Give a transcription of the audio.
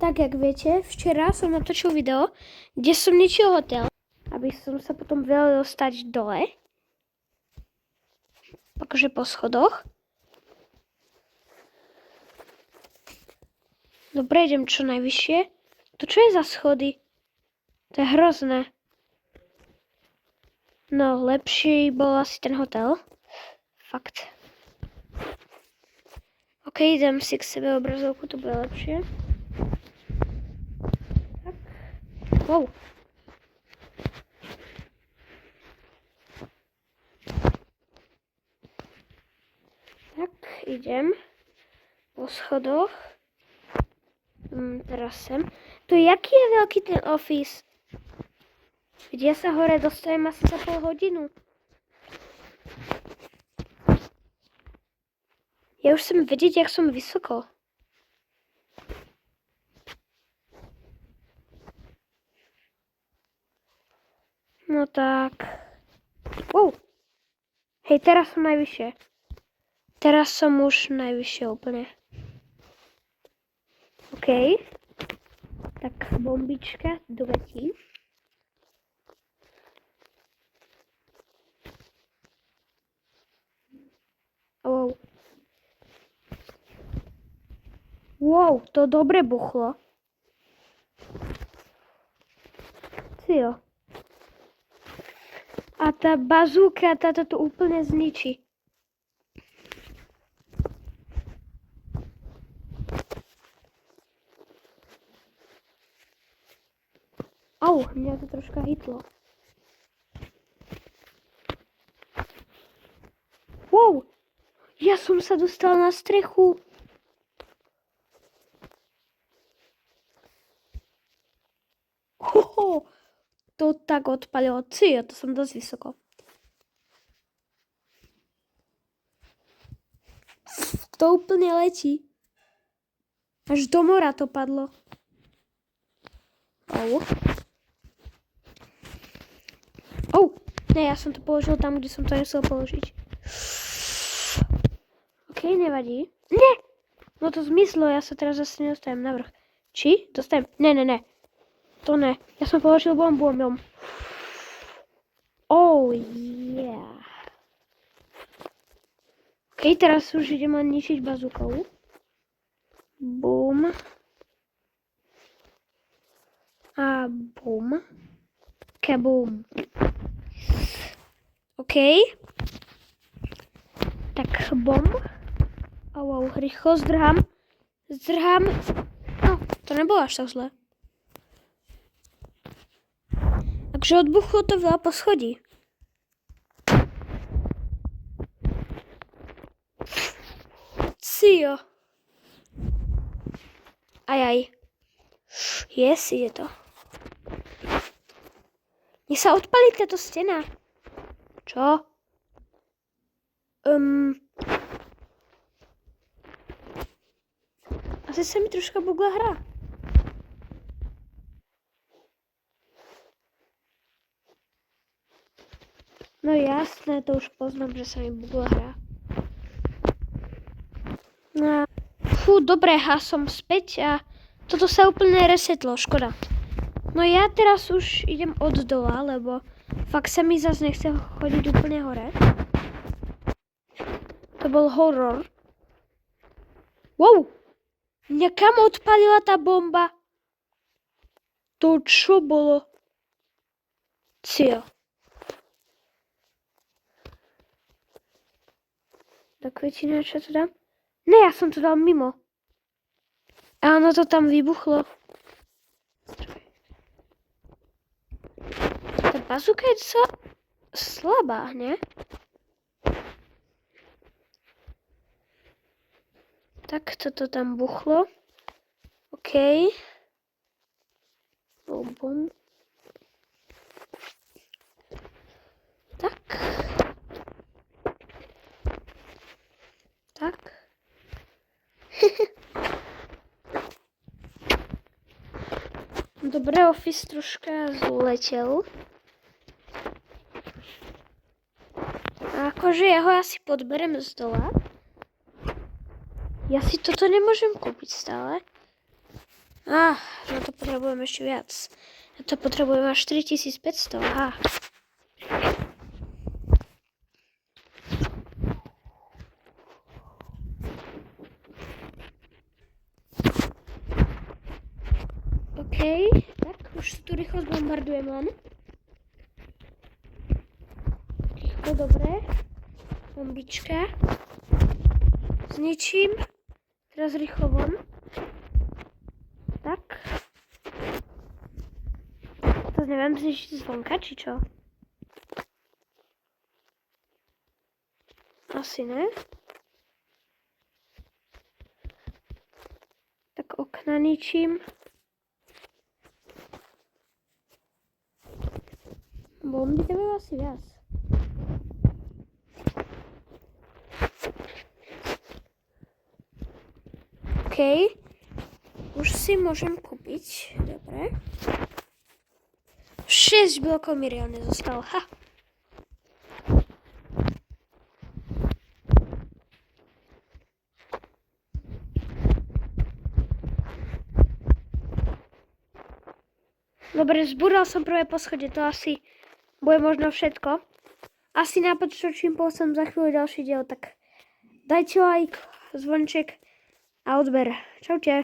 Tak jak viete, včera som natočil video, kde som ničil hotel, aby som sa potom vedel dostať dole. Akože po schodoch. Dobre, idem čo najvyššie. To čo je za schody? To je hrozné. No, lepší bol asi ten hotel. Fakt. OK, idem si k sebe obrazovku, to bude lepšie. Tak. Wow. Tak, idem po schodoch. Teraz sem. Tu jaký je veľký ten office? Veď ja sa hore dostajem asi za pol hodinu. Ja už chcem vedieť, jak som vysoko. No tak. Wow. Hej, teraz som najvyššie. Teraz som už najvyššie úplne. OK. Tak bombička doletí. Wow. Wow, to dobre buchlo. Cio. A tá bazúka, táto to úplne zničí. Au, mňa to troška hitlo. Wow, ja som sa dostal na strechu. Hoho, to tak odpalilo. Cio, to som dosť vysoko. To úplne letí. Až do mora to padlo. Au. Oh, ne, ja som to položil tam, kde som to nechcel položiť. OK, nevadí. Ne! No to zmizlo, ja sa teraz zase nedostajem na vrch. Či? Dostajem? Ne. To ne. Ja som položil bombu. Oh, yeah. OK, teraz už idem len ničiť bazúkou. Bum. A bum. Kabum. OK. Tak bomb. Au, rýchlo zdrhám. No, to nebolo až tak zle. Takže odbuchlo to veľa poschodí. Cio. Ajaj. Yes, ide to. Nech sa odpalí táto stena. Čo? Asi sa mi troška bugla hra. No jasné, to už poznám, že sa mi bugla hra. No, dobre, som späť a toto sa úplne resetlo, škoda. No ja teraz už idem od dola, lebo fakt sa mi zase nechce chodiť úplne hore. To bol horor. Wow! Mňa kam odpalila tá bomba? To čo bolo? Cio. Tak väčšina, čo to dám? Ne, ja som to dal mimo. A ono to tam vybuchlo. Tá bazúka je docela slabá, ne? Tak toto tam buchlo. OK. Bum. Tak. Dobre, office troška zletel. A akože ja ho asi podberem z dola. Ja si toto nemôžem kúpiť stále. No to potrebujem ešte viac. Ja to potrebujem až 4500, aha. OK, tak už tu rýchlo zbombardujem len. Rýchlo, dobre. Bombička. Zničím. Teraz rýchlo von. Tak. To neviem zničiť zvonka, či čo? Asi ne. Tak okna ničím. Bomby dávajú asi viac. OK. Už si môžem kúpiť. Dobre. 6 blokov mi reálne zostalo. Ha. Dobre, zbúral som prvé poschodie, to asi bude možno všetko. Asi napočím som za chvíľu ďalší diel, tak dajte like, zvonček a odber. Čaute.